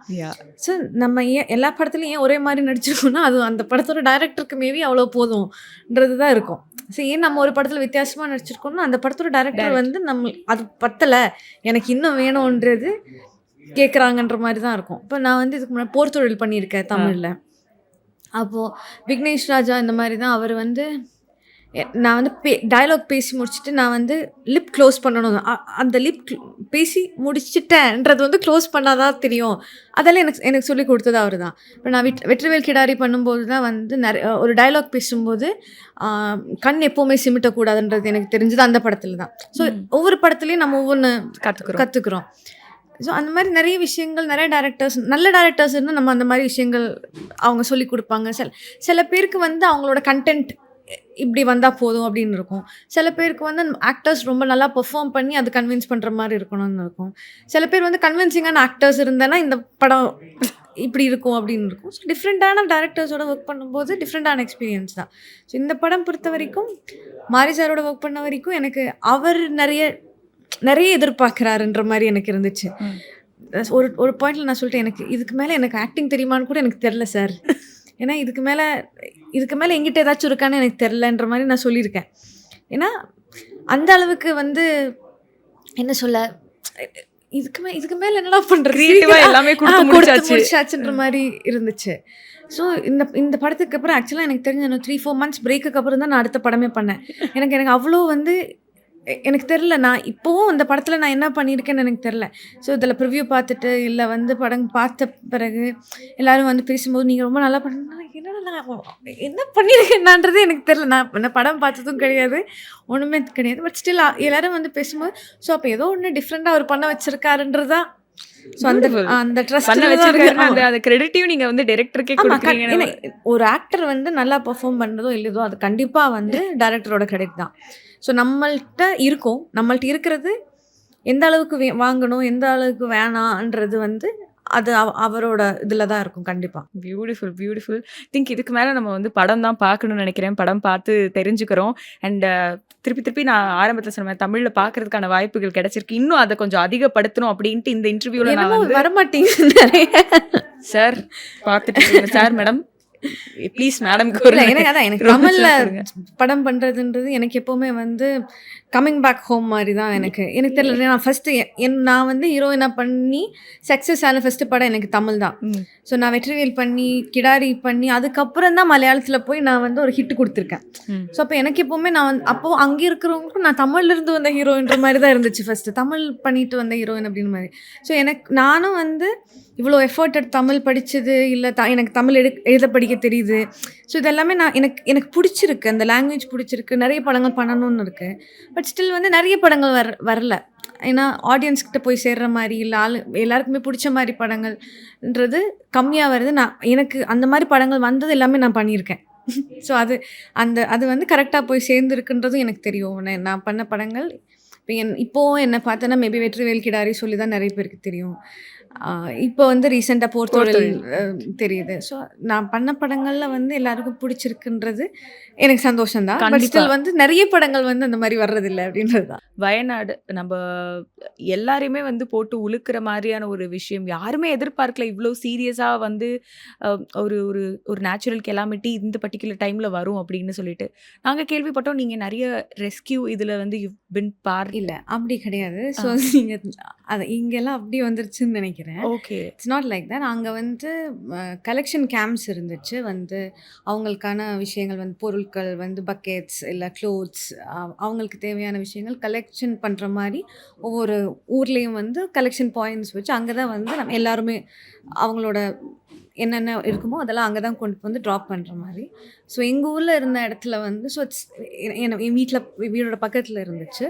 ஸோ நம்ம எல்லா படத்துலையும் ஏன் ஒரே மாதிரி நடிச்சிருக்கோம்னா அது அந்த படத்தோட டைரக்டருக்கு மேபி அவ்வளோ போதும்ன்றது தான் இருக்கும். ஸோ ஏன் நம்ம ஒரு படத்தில் வித்தியாசமாக நடிச்சிருக்கோம்னா அந்த படத்தோட டைரக்டர் வந்து அது பத்தலை, எனக்கு இன்னும் வேணுன்றது கேட்குறாங்கன்ற மாதிரி தான் இருக்கும். இப்போ நான் வந்து இதுக்கு முன்னாடி போர் தொழில் பண்ணியிருக்கேன் தமிழில். அப்போது விக்னேஷ் ராஜா இந்த மாதிரி தான் அவர் வந்து நான் வந்து டயலாக் பேசி முடிச்சுட்டு நான் வந்து லிப் க்ளோஸ் பண்ணணும். அந்த பேசி முடிச்சுட்டேன்றது வந்து க்ளோஸ் பண்ணாதான் தெரியும். அதெல்லாம் எனக்கு எனக்கு சொல்லிக் கொடுத்தது அவர் தான். இப்போ நான் வெற்றிவேல் கிடாரி பண்ணும்போது தான் வந்து ஒரு டயலாக் பேசும்போது கண் எப்போவுமே சிமிட்டக்கூடாதுன்றது எனக்கு தெரிஞ்சது அந்த படத்தில் தான். ஸோ ஒவ்வொரு படத்துலையும் நம்ம ஒவ்வொன்று கற்றுக்குறோம். ஸோ அந்த மாதிரி நிறைய விஷயங்கள் நிறைய நல்ல டேரக்டர்ஸ் இருந்தால் நம்ம அந்த மாதிரி விஷயங்கள் அவங்க சொல்லிக் கொடுப்பாங்க. சில பேருக்கு வந்து அவங்களோட கண்டென்ட் இப்படி வந்தால் போதும் அப்படின்னு இருக்கும். சில பேருக்கு வந்து ஆக்டர்ஸ் ரொம்ப நல்லா பெர்ஃபார்ம் பண்ணி அது கன்வின்ஸ் பண்ணுற மாதிரி இருக்கணும்னு இருக்கும். சில பேர் வந்து கன்வின்சிங்கான ஆக்டர்ஸ் இருந்தேன்னா இந்த படம் இப்படி இருக்கும் அப்படின்னு இருக்கும். ஸோ டிஃப்ரெண்ட்டான டேரக்டர்ஸோட ஒர்க் பண்ணும்போது டிஃப்ரெண்ட்டான எக்ஸ்பீரியன்ஸ் தான். ஸோ இந்த படம் பொறுத்த வரைக்கும் மாரி சாரோட ஒர்க் பண்ண வரைக்கும் எனக்கு அவர் நிறைய எதிர்பார்க்குறாருன்ற மாதிரி எனக்கு இருந்துச்சு. ஒரு பாயிண்டில் நான் சொல்லிட்டேன், எனக்கு இதுக்கு மேலே எனக்கு ஆக்டிங் தெரியுமான்னு கூட எனக்கு தெரில சார். ஏன்னா இதுக்கு மேலே எங்கிட்ட ஏதாச்சும் இருக்கான்னு எனக்கு தெரிலன்ற மாதிரி நான் சொல்லியிருக்கேன். ஏன்னா அந்த அளவுக்கு வந்து என்ன சொல்ல, இதுக்கு மேலே என்னடா பண்ணுறது, எல்லாமே முடிச்சாச்சுன்ற மாதிரி இருந்துச்சு. ஸோ இந்த படத்துக்கு அப்புறம் ஆக்சுவலாக எனக்கு தெரிஞ்ச 3-4 மந்த்ஸ் பிரேக்குக்கு அப்புறம் தான் நான் அடுத்த படமே பண்ணேன். எனக்கு அவ்வளோ வந்து எனக்கு தெரில, நான் இப்போவும் அந்த படத்தில் நான் என்ன பண்ணியிருக்கேன்னு எனக்கு தெரில. ஸோ இதில் ப்ரிவ்யூ பார்த்துட்டு இல்லை வந்து படம் பார்த்த பிறகு எல்லோரும் வந்து பேசும்போது நீங்கள் ரொம்ப நல்லா பண்ண, என்னடா நான் என்ன பண்ணியிருக்கேன்னான்றது எனக்கு தெரில. நான் படம் பார்த்ததும் கிடையாது, ஒன்றுமே கிடையாது. பட் ஸ்டில் எல்லோரும் வந்து பேசும்போது ஸோ அப்போ ஏதோ ஒன்று டிஃப்ரெண்ட்டாக அவர் பண்ண வச்சுருக்காருன்றதா. ஸோ அந்த ட்ரஸ்ட் கிரெடிட்டிவ் நீங்கள் வந்து டைரக்டருக்கே கொடுக்குறீங்க. ஒரு ஆக்டர் வந்து நல்லா பெர்ஃபார்ம் பண்ணுறதோ இல்லையோ அது கண்டிப்பாக வந்து டைரக்டரோட கிரெடிட் தான். ஸோ நம்மள்கிட்ட இருக்கிறது எந்த அளவுக்கு வாங்கணும் எந்த அளவுக்கு வேணான்றது வந்து அது அவரோட இதில் தான் இருக்கும் கண்டிப்பாக. பியூட்டிஃபுல். திங்க் இதுக்கு மேலே நம்ம வந்து படம் தான் பார்க்கணும்னு நினைக்கிறேன். படம் பார்த்து தெரிஞ்சுக்கிறோம். அண்ட் திருப்பி நான் ஆரம்பத்தில் சொன்னேன், தமிழில் பார்க்கறதுக்கான வாய்ப்புகள் கிடைச்சிருக்கு. இன்னும் அதை கொஞ்சம் அதிகப்படுத்தணும் அப்படின்ட்டு இந்த இன்டர்வியூவில் நான் வரமாட்டேங்க சார் பார்த்துட்டு சார் மேடம் ப்ளீஸ் மேடம் எனக்கு தமிழ்ல படம் பண்றதுன்றது எனக்கு எப்பவுமே வந்து கம்மிங் பேக் ஹோம் மாதிரி தான். எனக்கு தெரியல, நான் ஃபர்ஸ்ட்டு நான் வந்து ஹீரோயினா பண்ணி சக்ஸஸ் ஆன ஃபர்ஸ்ட் படம் எனக்கு தமிழ் தான். ஸோ நான் வெற்றிவேல் பண்ணி கிடாரி பண்ணி அதுக்கப்புறம் தான் மலையாளத்தில் போய் நான் வந்து ஒரு ஹிட் கொடுத்துருக்கேன். ஸோ அப்போ எனக்கு எப்போவுமே நான் அப்போது அங்கே இருக்கிறவங்களுக்கும் நான் தமிழ்லேருந்து வந்த ஹீரோயின்ற மாதிரி தான் இருந்துச்சு. ஃபஸ்ட்டு தமிழ் பண்ணிட்டு வந்த ஹீரோயின் அப்படின்னு மாதிரி. ஸோ நானும் வந்து இவ்வளோ எஃபர்ட் எடுத்து தமிழ் படித்தது இல்லை, எனக்கு தமிழ் எழுத படிக்க தெரியுது. ஸோ இதெல்லாமே எனக்கு பிடிச்சிருக்கு, அந்த லாங்குவேஜ் பிடிச்சிருக்கு, நிறைய படங்கள் பண்ணணும்னு இருக்குது. பட் ஸ்டில் வந்து நிறைய படங்கள் வரல. ஏன்னா ஆடியன்ஸ்கிட்ட போய் சேர்ற மாதிரி இல்லை எல்லாருக்குமே பிடிச்ச மாதிரி படங்கள்ன்றது கம்மியாக வருது. எனக்கு அந்த மாதிரி படங்கள் வந்தது எல்லாமே நான் பண்ணியிருக்கேன். ஸோ அது வந்து கரெக்டாக போய் சேர்ந்துருக்குன்றதும் எனக்கு தெரியும். நான் பண்ண படங்கள் இப்போவும் என்னை பார்த்தோன்னா மேபி வெற்றிவேல் கிடாரி சொல்லி தான் நிறைய பேருக்கு தெரியும். இப்போ வந்து ரீசெண்டாக போர்த்தொழில் தெரியுது. ஸோ நான் பண்ண படங்களில் வந்து எல்லாருக்கும் பிடிச்சிருக்குன்றது எனக்கு சந்தோஷம்தான். பட் ஸ்டில் வந்து நிறைய படங்கள் வந்து அந்த மாதிரி வர்றதில்லை அப்படின்றது தான். வயநாடு நம்ம எல்லாரையுமே வந்து போட்டு உழுக்கிற மாதிரியான ஒரு விஷயம். யாருமே எதிர்பார்க்கல இவ்வளோ சீரியஸாக வந்து ஒரு ஒரு ஒரு நேச்சுரல் கெலாமிட்டி இந்த பர்டிகுலர் டைமில் வரும் அப்படின்னு சொல்லிட்டு நாங்கள் கேள்விப்பட்டோம். நீங்கள் நிறைய ரெஸ்கியூ இதில் வந்து யூ பின் இல்லை அப்படி கிடையாது. ஸோ நீங்கள் அதை இங்கெல்லாம் அப்படி வந்துருச்சுன்னு நினைக்கிறேன். Okay, it's not like that. அங்கே வந்து கலெக்ஷன் கேம்ப்ஸ் இருந்துச்சு. வந்து அவங்களுக்கான விஷயங்கள் வந்து பொருட்கள் வந்து பக்கெட்ஸ் இல்லை க்ளோத்ஸ் அவங்களுக்கு தேவையான விஷயங்கள் கலெக்ஷன் பண்ணுற மாதிரி ஒவ்வொரு ஊர்லேயும் வந்து கலெக்ஷன் பாயிண்ட்ஸ் வச்சு அங்கே தான் வந்து நம்ம எல்லாருமே அவங்களோட என்னென்ன இருக்குமோ அதெல்லாம் அங்கே தான் கொண்டு வந்து ட்ராப் பண்ணுற மாதிரி. ஸோ எங்கள் ஊரில் இருந்த இடத்துல வந்து ஸோ என் வீடோட பக்கத்தில் இருந்துச்சு.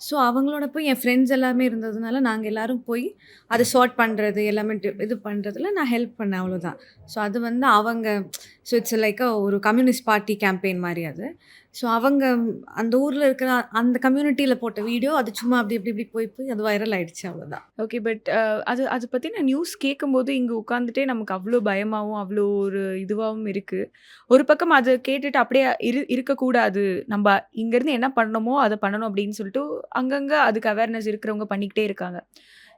ஸோ அவங்களோட போய் என் ஃப்ரெண்ட்ஸ் எல்லாமே இருந்ததுனால நாங்கள் எல்லோரும் போய் அதை சார்ட் பண்ணுறது எல்லாமே இது பண்ணுறதுல நான் ஹெல்ப் பண்ணேன், அவ்வளோதான். ஸோ அது வந்து அவங்க ஸோ இட்ஸ் லைக் ஒரு கம்யூனிஸ்ட் பார்ட்டி கேம்பெயின் மாதிரி அது. ஸோ அவங்க அந்த ஊரில் இருக்கிற அந்த கம்யூனிட்டியில் போட்ட வீடியோ அது சும்மா அப்படி போய் அது வைரல் ஆகிடுச்சு, அவ்வளோதான். ஓகே, பட் அது பற்றின நியூஸ் கேட்கும்போது இங்கே உட்காந்துட்டே நமக்கு அவ்வளோ பயமாகவும் அவ்வளோ ஒரு இதுவாகவும் இருக்குது. ஒரு பக்கம் அதை கேட்டுட்டு அப்படியே இருக்கக்கூடாது, நம்ம இங்கேருந்து என்ன பண்ணணுமோ அதை பண்ணணும் அப்படின்னு சொல்லிட்டு அங்கங்கே அதுக்கு அவேர்னஸ் இருக்கிறவங்க பண்ணிக்கிட்டே இருக்காங்க.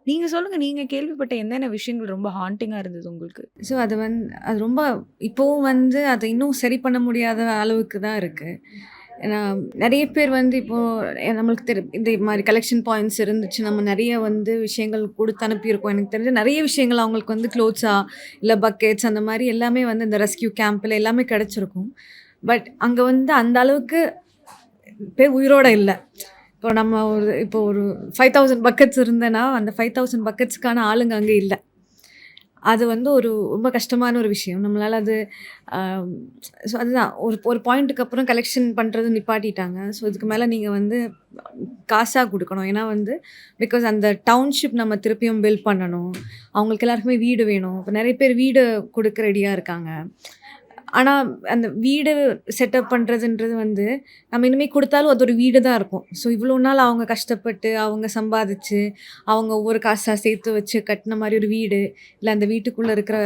நீங்கள் சொல்லுங்கள், நீங்கள் கேள்விப்பட்ட என்னென்ன விஷயங்கள் ரொம்ப ஹாண்டிங்காக இருந்தது உங்களுக்கு? ஸோ அது ரொம்ப இப்போவும் வந்து அதை இன்னும் சரி பண்ண முடியாத அளவுக்கு தான் இருக்குது. ஏன்னா நிறைய பேர் வந்து இப்போது நம்மளுக்கு இந்த மாதிரி கலெக்ஷன் பாயிண்ட்ஸ் இருந்துச்சு, நம்ம நிறைய வந்து விஷயங்கள் கொடுத்து அனுப்பியிருக்கோம். எனக்கு தெரிஞ்ச நிறைய விஷயங்கள் அவங்களுக்கு வந்து க்ளோத்ஸா இல்லை பக்கெட்ஸ் அந்த மாதிரி எல்லாமே வந்து இந்த ரெஸ்கியூ கேம்பில் எல்லாமே கிடச்சிருக்கும். பட் அங்கே வந்து அந்த அளவுக்கு பேர் உயிரோட இல்ல. இப்போ நம்ம இப்போ ஒரு 5000 பக்கெட்ஸ் இருந்தேன்னா, அந்த 5000 பக்கெட்ஸ்க்கான ஆளுங்க அங்க இல்ல. அது வந்து ஒரு ரொம்ப கஷ்டமான ஒரு விஷயம். நம்மளால அது ஸோ அதுதான் ஒரு பாயிண்ட்டுக்கு அப்புறம் கலெக்ஷன் பண்றது நிப்பாட்டிட்டாங்க. ஸோ இதுக்கு மேல நீங்க வந்து காசா குடுக்கணும். ஏன்னா வந்து பிகாஸ் அந்த டவுன்ஷிப் நம்ம திருப்பியும் பில்ட் பண்ணணும். அவங்களுக்கு எல்லாருக்குமே வீடு வேணும். இப்ப நெறைய பேர் வீடு குடுக்க ரெடியா இருக்காங்க. ஆனா, அந்த வீடு செட்டப் பண்றதுன்றது வந்து, நம்ம இனிமே குடுத்தாலும் அது ஒரு வீடு தான் இருக்கும். ஸோ இவ்வளோ நாள் அவங்க கஷ்டப்பட்டு, அவங்க சம்பாதிச்சு, அவங்க ஒவ்வொரு காசா சேர்த்து வச்சு கட்டின மாரி ஒரு வீடு, இல்ல அந்த வீட்டுக்குள்ள இருக்கிற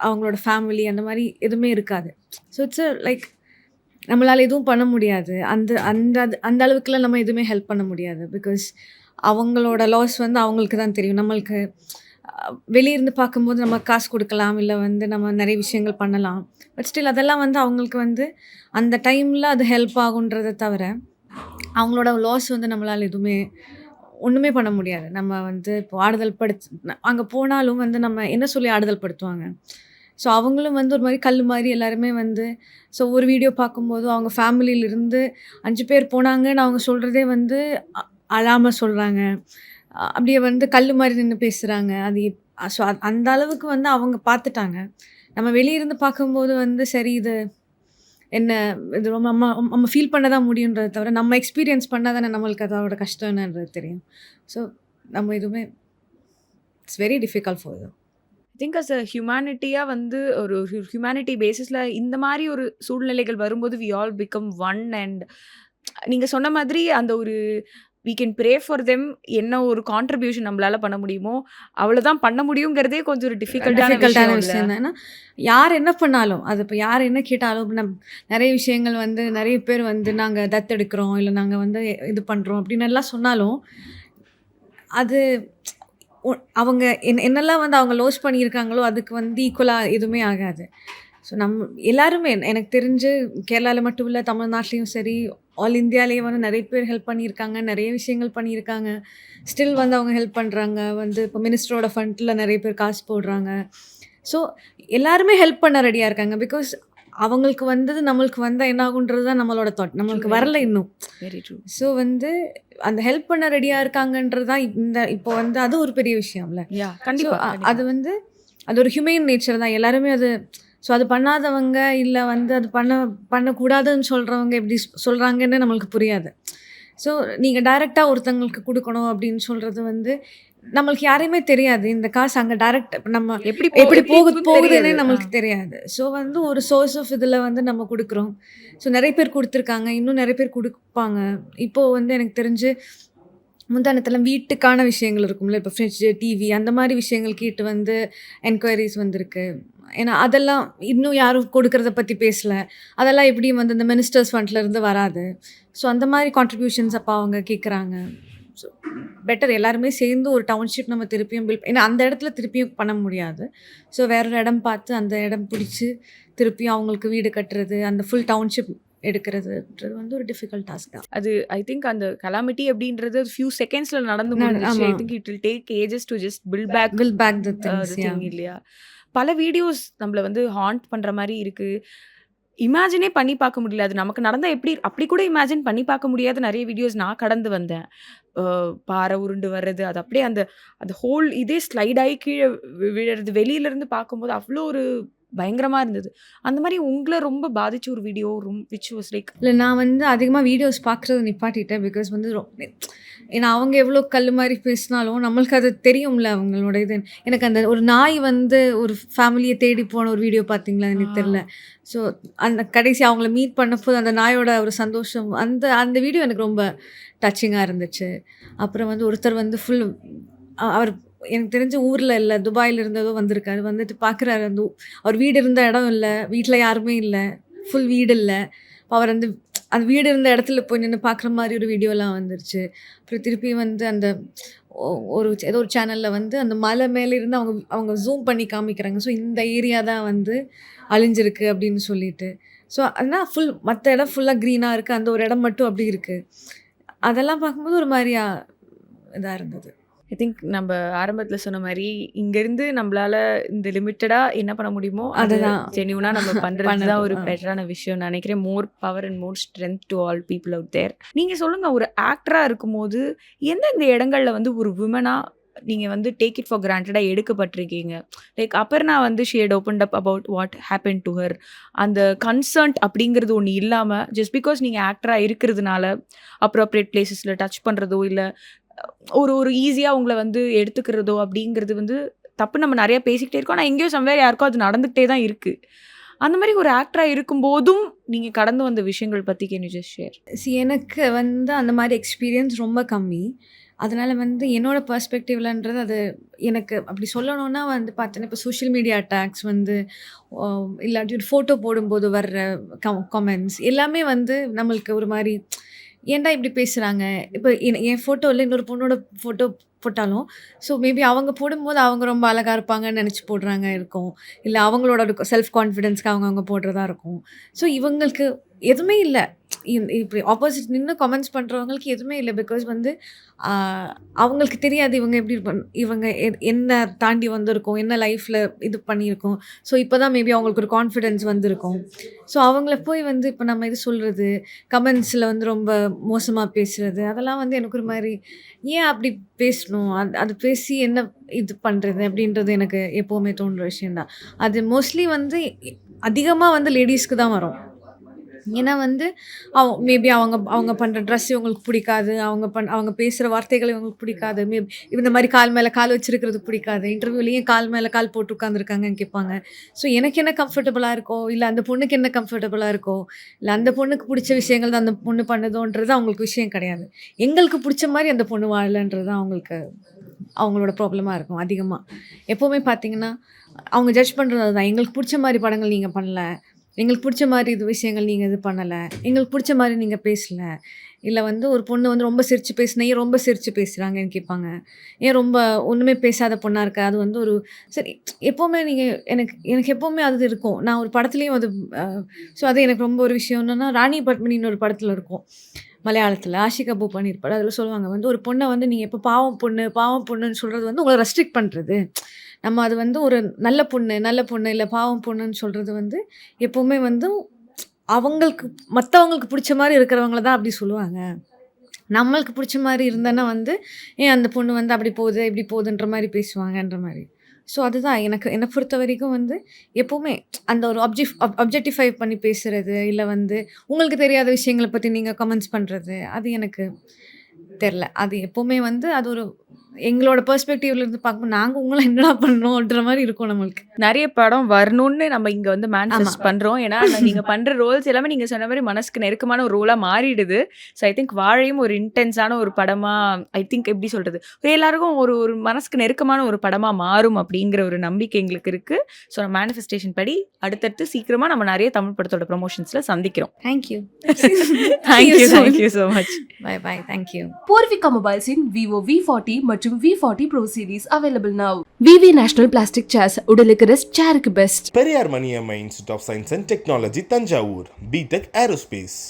அவங்களோட ஃபேமிலி அந்த மாரி எதுவுமே இருக்காது. ஸோ இட்ஸ் லைக் நம்மளால எதுவும் பண்ண முடியாது. அந்த அந்த அந்த அளவுக்குலாம் நம்ம எதுவுமே ஹெல்ப் பண்ண முடியாது. பிகாஸ் அவங்களோட லாஸ் வந்து அவங்களுக்கு தான் தெரியும். நம்மளுக்கு வெளிய இருந்து பார்க்கும்போது நம்ம காசு குடுக்கலாம். இல்ல வந்து நம்ம நெறைய விஷயங்கள் பண்ணலாம். பட் ஸ்டில் அதெல்லாம் வந்து அவங்களுக்கு வந்து அந்த டைம்ல அது ஹெல்ப் ஆகுன்றத தவிர, அவங்களோட லாஸ் வந்து நம்மளால ஒண்ணுமே பண்ண முடியாது. நம்ம வந்து இப்போ ஆறுதல் அங்க போனாலும் வந்து நம்ம என்ன சொல்லி ஆறுதல் படுத்துவாங்க? ஸோ அவங்களும் வந்து ஒரு மாரி கல்லு மாரி எல்லாருமே வந்து ஸோ ஒரு வீடியோ பார்க்கும்போது அவங்க ஃபேமிலியிலிருந்து 5 பேர் போனாங்கன்னு அவங்க சொல்றதே வந்து அழாம சொல்றாங்க. அப்படியே வந்து கல்லு மாரி நின்னு பேசுறாங்க. அது ஸோ அந்த அளவுக்கு வந்து அவங்க பார்த்துட்டாங்க. நம்ம வெளிய இருந்து பார்க்கும்போது வந்து சரி இது என்ன இது ரொம்ப நம்ம நம்ம ஃபீல் பண்ண தான் முடியுன்றத தவிர, நம்ம எக்ஸ்பீரியன்ஸ் பண்ணா தானே நம்மளுக்கு அதோட கஷ்டம் என்னன்றது தெரியும். ஸோ நம்ம எதுவுமே it's very difficult for you. I think as a ஹியூமனிட்டியா வந்து ஒரு ஹியூமனிட்டி பேசிஸ்ல இந்த மாரி ஒரு சூழ்நிலைகள் வரும்போது we all become one and நீங்க சொன்ன மாதிரி அந்த ஒரு we can pray for them என்ன ஒரு கான்ட்ரிபியூஷன் நம்மளால பண்ண முடியுமோ, அவ்வளோதான் பண்ண முடியுங்கிறதே கொஞ்சம் ஒரு டிஃபிகல்ட்டான டிஃபிகல்ட்டான விஷயம் இல்ல? விஷயம் தான். ஏன்னா, யார் என்ன பண்ணாலும், அது இப்ப யார் என்ன கேட்டாலும் இப்ப நெறைய விஷயங்கள் வந்து நெறைய பேர் வந்து நாங்க தத்தெடுக்கிறோம், இல்ல நாங்க வந்து இது பண்றோம் அப்படின்னு எல்லாம் சொன்னாலும், அது ஒ அவங்க என்னெல்லாம் வந்து அவங்க லாஸ் பண்ணியிருக்காங்களோ, அதுக்கு வந்து ஈக்குவலா எதுவுமே ஆகாது. ஸோ எல்லாருமே எனக்கு தெரிஞ்சு கேரளால மட்டும் இல்ல, தமிழ்நாட்டிலயும் சரி, ஆல் இந்தியாலயே வந்து நெறைய பேர் ஹெல்ப் பண்ணியிருக்காங்க. நெறைய விஷயங்கள் பண்ணியிருக்காங்க. ஸ்டில் வந்து அவங்க ஹெல்ப் பண்றாங்க. வந்து இப்போ மினிஸ்டரோட ஃபண்ட்ல நெறைய பேர் காசு போடுறாங்க. ஸோ எல்லாருமே ஹெல்ப் பண்ண ரெடியா இருக்காங்க. பிகாஸ் அவங்களுக்கு வந்தது நம்மளுக்கு வந்தா என்ன ஆகுன்றது தான் நம்மளோட தாட். நம்மளுக்கு வரல இன்னும். Very true. ஸோ வந்து அந்த ஹெல்ப் பண்ண ரெடியா இருக்காங்கன்றது தான் இப்போ வந்து அது ஒரு பெரிய விஷயம்ல. யா ஸோ கண்டிப்பா. அது வந்து அது ஒரு ஹியூமன் நேச்சர் தான். எல்லாருமே அது ஸோ அது பண்ணாதவங்க, இல்ல வந்து அது பண்ணக்கூடாதுன்னு சொல்றவங்க எப்படி சொல்றாங்கன்னு நம்மளுக்கு புரியாது. ஸோ நீங்க டைரக்ட்டா ஒருத்தங்களுக்கு குடுக்கணும் அப்படின்னு சொல்றது வந்து, நம்மளுக்கு யாரையுமே தெரியாது. இந்த காசு அங்க டைரக்ட் நம்ம எப்படி எப்படி போகுதுன்னே தெரியாது. நம்மளுக்கு தெரியாது. ஸோ வந்து ஒரு சோர்ஸ் ஆஃப் இதில வந்து நம்ம குடுக்குறோம். ஸோ நெறைய பேர் குடுத்துருக்காங்க. இன்னும் நெறைய பேர் குடுப்பாங்க. இப்போ வந்து எனக்கு தெரிஞ்சு முந்தானத்துல வீட்டுக்கான விஷயங்கள் இருக்கும்ல. இப்போ ஃப்ரிட்ஜ், டிவி அந்த மாரி விஷயங்கள் கேட்டு வந்து என்கொயரீஸ் வந்திருக்கு. ஏன்னா அதெல்லாம் இன்னும் யாரும் கொடுக்கறத பத்தி பேசல. அதெல்லாம் எப்படியும் வந்து இந்த மினிஸ்டர்ஸ் ஃபண்ட்ல இருந்து வராது. ஸோ அந்த மாரி கான்ட்ரிபியூஷன்ஸ் அப்ப அவங்க கேட்குறாங்க. ஸோ பெட்டர் எல்லாருமே சேர்ந்து ஒரு டவுன்ஷிப் நம்ம திருப்பியும் ஏன்னா அந்த இடத்துல திருப்பியும் பண்ண முடியாது. ஸோ வேற ஒரு இடம் பார்த்து அந்த இடம் பிடிச்சு திருப்பியும் அவங்களுக்கு வீடு கட்டுறது, அந்த ஃபுல் டவுன்ஷிப் எடுக்கிறதுன்றது வந்து ஒரு டிஃபிகல்ட் டாஸ்க் தான். அது ஐ திங்க் அந்த கலாமிட்டி அப்படின்றது ஃபியூ செகண்ட்ஸ்ல நடந்து முடிஞ்சிச்சு. ஆமா. I think it will take ages to just build back build back the things. The thing இல்லையா? பல வீடியோஸ் நம்மள வந்து ஹாண்ட் பண்ற மாரி இருக்கு. இமேஜினே பண்ணி பார்க்க முடியல. அது நமக்கு நடந்தா அப்படி கூட இமேஜின் பண்ணி பார்க்க முடியாத நெறைய வீடியோஸ் நான் கடந்து வந்தேன். அ பாறை உருண்டு வர்றது, அது அப்படியே அந்த அந்த ஹோல் இதே ஸ்லைட் ஆயி கீழ விழறது வெளியில இருந்து பார்க்கும்போது அவ்ளோ ஒரு பயங்கரமா இருந்தது. அந்த மாரி உங்கள ரொம்ப பாதிச்ச ஒரு வீடியோ விச் வாஸ் லைக் இல்ல நான் வந்து அதிகமா வீடியோஸ் பார்க்குறத நிப்பாட்டிட்டேன். பிகாஸ் வந்து ஏன்னா அவங்க எவ்வளோ கல்லு மாரி பேசினாலும் நம்மளுக்கு அது தெரியும்ல அவங்களோட இது. எனக்கு அந்த ஒரு நாய் வந்து ஒரு ஃபேமிலிய தேடி போன ஒரு வீடியோ பார்த்தீங்களா? எனக்கு தெரியல. ஸோ அந்த கடைசி அவங்கள மீட் பண்ணப்போ அந்த நாயோட ஒரு சந்தோஷம் அந்த அந்த வீடியோ எனக்கு ரொம்ப டச்சிங்கா இருந்துச்சு. அப்புறம் வந்து ஒருத்தர் வந்து அவர் எனக்கு தெரிஞ்ச ஊர்ல இல்ல, துபாயில இருந்ததோ வந்திருக்காரு. வந்துட்டு பார்க்குறாரு அவர் வீடு இருந்த இடம் இல்ல. வீட்ல யாருமே இல்ல. ஃபுல் வீடு இல்ல. அவர் அந்த வீடு இருந்த இடத்துல போய் நின்னு பார்க்குற மாரி ஒரு வீடியோலாம் வந்துருச்சு. அப்புறம் திருப்பி வந்து அந்த ஏதோ ஒரு சேனல்ல வந்து அந்த மலை மேல இருந்து அவங்க ஜூம் பண்ணி காமிக்கிறாங்க. ஸோ இந்த ஏரியா தான் வந்து அழிஞ்சிருக்கு அப்படின்னு சொல்லிட்டு. ஸோ ஆனா மத்த இடம் ஃபுல்லா கிரீனா இருக்கு. அந்த ஒரு இடம் மட்டும் அப்படி இருக்கு. அதெல்லாம் பார்க்கும்போது ஒரு மாரியா இதா இருந்தது. ஐ திங்க் நம்ம ஆரம்பத்துல சொன்ன மாரி, இங்கருந்து நம்மளால இந்த லிமிட்டடா என்ன பண்ண முடியுமோ, அது அதுதான். ஜென்யூனா நம்ம பண்றது பண்ணது. தான் ஒரு பெட்டரான விஷயம்னு நினைக்கிறேன். More power and more strength to all people out there. நீங்க சொல்லுங்க, ஒரு ஆக்டரா இருக்கும்போது, எந்தெந்த இடங்கள்ல வந்து ஒரு விமனா நீங்க வந்து டேக் இட் ஃபார் கிராண்டடா எடுக்கப்பட்டிருக்கீங்க? லைக் அபர்ணா வந்து she had opened up about what happen to her. அந்த கன்சர்ன்ட் அப்படிங்கிறது ஒண்ணு இல்லாம, ஜஸ்ட் பிகாஸ் நீங்க ஆக்டரா இருக்கிறதுனால, அப்ரோப்ரியேட் பிளேஸஸ்ல டச் பண்றதோ, இல்ல ஒரு ஒரு ஈஸியா உங்கள வந்து எடுத்துக்கிறதோ அப்படிங்கிறது வந்து தப்பு. நம்ம நெறைய பேசிக்கிட்டே இருக்கோம். ஆனா எங்கேயோ சம்வேர் யாருக்கோ அது நடந்துகிட்டே தான் இருக்கு. அந்த மாரி ஒரு ஆக்டரா இருக்கும்போதும், நீங்க கடந்து வந்த விஷயங்கள் பத்தி கேன் யூ ஜஸ்ட் ஷேர்? எனக்கு வந்து அந்த மாதிரி எக்ஸ்பீரியன்ஸ் ரொம்ப கம்மி. அதனால வந்து என்னோட பெர்ஸ்பெக்டிவ்லன்றது அது எனக்கு அப்படி சொல்லணும்னா வந்து பார்த்தீங்கன்னா, இப்போ சோஷியல் மீடியா அட்டாக்ஸ் வந்து இல்லாட்டி ஒரு ஃபோட்டோ போடும்போது வர்ற கமெண்ட்ஸ் எல்லாமே வந்து நம்மளுக்கு ஒரு மாரி ஏன்டா இப்படி பேசுகிறாங்க? இப்போ என் ஃபோட்டோவில் இன்னொரு பொண்ணோட ஃபோட்டோ போட்டாலும், ஸோ மேபி அவங்க போடும்போது அவங்க ரொம்ப அழகா இருப்பாங்கன்னு நெனச்சு போடுறாங்க இருக்கும். இல்ல அவங்களோட செல்ஃப் கான்ஃபிடன்ஸ்க்கு அவங்க போடுறதா இருக்கும். ஸோ இவங்களுக்கு எதுவுமே இல்ல. இப்படி ஆப்போசிட் நின்னு கமெண்ட்ஸ் பண்றவங்களுக்கு எதுவுமே இல்ல. பிகாஸ் வந்து ஆ அவங்களுக்கு தெரியாது இவங்க எப்படி இவங்க என்ன தாண்டி வந்திருக்கோம், என்ன லைஃப்ல இது பண்ணியிருக்கோம். ஸோ இப்போ தான் மேபி அவங்களுக்கு ஒரு கான்ஃபிடன்ஸ் வந்திருக்கும். ஸோ அவங்கள போய் வந்து இப்போ நம்ம இது சொல்றது, கமெண்ட்ஸ்ல வந்து ரொம்ப மோசமா பேசுறது, அதெல்லாம் வந்து எனக்கு ஒரு மாரி ஏன் அப்படி பேசணும்? அது பேசி என்ன இது பண்றது? அப்படின்றது எனக்கு எப்பவுமே தோன்ற விஷயம் தான். அது மோஸ்ட்லி வந்து அதிகமா வந்து லேடீஸ்க்கு தான் வரும். ஏன்னா வந்து மேபி அவங்க அவங்க பண்ணுற ட்ரெஸ் இவங்களுக்கு பிடிக்காது. அவங்க பேசுகிற வார்த்தைகள் இவங்களுக்கு பிடிக்காது. இந்த மாதிரி கால் மேலே கால் வச்சிருக்கிறது பிடிக்காது. இன்டர்வியூலேயும் கால் மேலே கால் போட்டு உட்காந்துருக்காங்கன்னு கேட்பாங்க. ஸோ எனக்கு என்ன கம்ஃபர்டபுளாக இருக்கோ, இல்லை அந்த பொண்ணுக்கு என்ன கம்ஃபர்டபுளாக இருக்கோ, இல்லை அந்த பொண்ணுக்கு பிடிச்ச விஷயங்கள் தான் அந்த பொண்ணு பண்ணுதோன்றது அவங்களுக்கு விஷயம் கிடையாது. எங்களுக்கு பிடிச்ச மாதிரி அந்த பொண்ணு வாழலன்றது தான் அவங்களோட ப்ராப்ளமாக இருக்கும் அதிகமாக. எப்போவுமே பார்த்தீங்கன்னா, அவங்க ஜட்ஜ் பண்ணுறது தான். எங்களுக்கு பிடிச்ச மாதிரி படங்கள் நீங்கள் பண்ணல, எங்களுக்கு பிடிச்ச மாதிரி இது விஷயங்கள் நீங்கள் இது பண்ணலை, எங்களுக்கு பிடிச்ச மாதிரி நீங்கள் பேசல, இல்லை வந்து ஒரு பொண்ணு வந்து ரொம்ப சிரித்து பேசினா ஏன் ரொம்ப சிரித்து பேசுகிறாங்கன்னு கேட்பாங்க. ஏன் ரொம்ப ஒன்றுமே பேசாத பொண்ணாக இருக்கா? அது வந்து ஒரு சரி எப்போவுமே நீங்கள் எனக்கு எப்போவுமே அது இருக்கும். நான் ஒரு படத்துலேயும் அது ஸோ அது எனக்கு ரொம்ப ஒரு விஷயம் என்னென்னா, ராணி பத்மினின்னு ஒரு படத்தில் இருக்கும் மலையாளத்தில். ஆஷிக் கபூர் பண்ணியிருப்பாரு. அதில் சொல்லுவாங்க வந்து ஒரு பொண்ணை வந்து நீங்கள் எப்போ பாவம் பொண்ணு பாவம் பொண்ணுன்னு சொல்கிறது வந்து உங்களை ரெஸ்ட்ரிக்ட் பண்ணுறது. நம்ம அது வந்து ஒரு நல்ல பொண்ணு இல்லை பாவம் பொண்ணுன்னு சொல்கிறது வந்து எப்போவுமே வந்து அவங்களுக்கு மற்றவங்களுக்கு பிடிச்ச மாதிரி இருக்கிறவங்கள தான் அப்படி சொல்லுவாங்க. நம்மளுக்கு பிடிச்ச மாதிரி இருந்தேன்னா வந்து ஏன் அந்த பொண்ணு வந்து அப்படி போகுது இப்படி போகுதுன்ற மாதிரி பேசுவாங்கன்ற மாதிரி. ஸோ அதுதான் என்னை பொறுத்த வரைக்கும் வந்து எப்போவுமே அந்த ஒரு அப்ஜெக்டிஃபை பண்ணி பேசுகிறது, இல்லை வந்து உங்களுக்கு தெரியாத விஷயங்களை பற்றி நீங்கள் கமெண்ட்ஸ் பண்ணுறது, அது எனக்கு தெரில. அது எப்போவுமே வந்து அது ஒரு எங்களோட பெர்ஸ்பெக்டிவ்ல இருந்து பார்க்கும்போது நாங்கள் உங்களை என்னடா பண்ணோன்ற மாதிரி இருக்கும் நம்மளுக்கு. நிறைய படம் வரணும்னு நம்ம இங்க வந்து மேனிஃபெஸ்ட் ஆமா. பண்றோம். ஏன்னா நீங்க பண்ற ரோல்ஸ் எல்லாமே நீங்க சொன்ன மாதிரி மனசுக்கு நெருக்கமான ஒரு ரோலா மாறிடுது. ஸோ ஐ திங்க் வாழையும் ஒரு இன்டென்ஸான ஒரு படமா, ஐ திங்க் எப்படி சொல்றது, எல்லாருக்கும் ஒரு ஒரு மனசுக்கு நெருக்கமான ஒரு படமா மாறும் அப்படிங்கிற ஒரு நம்பிக்கை எங்களுக்கு இருக்கு. ஸோ மேனிஃபெஸ்டேஷன் படி அடுத்தடுத்து சீக்கிரமா நம்ம நிறைய தமிழ் படத்தோட ப்ரமோஷன்ஸ்ல சந்திக்கிறோம். Thank you. Thank you so much. By thank you. Porvika Mobiles in Vivo V40 மற்றும் V40 Pro series available now. VV National Plastic Chairs உடலுக்கு ரெஸ்ட், சேருக்கு best. Periyar Maniammai institute of science and technology Thanjavur, BTech aerospace.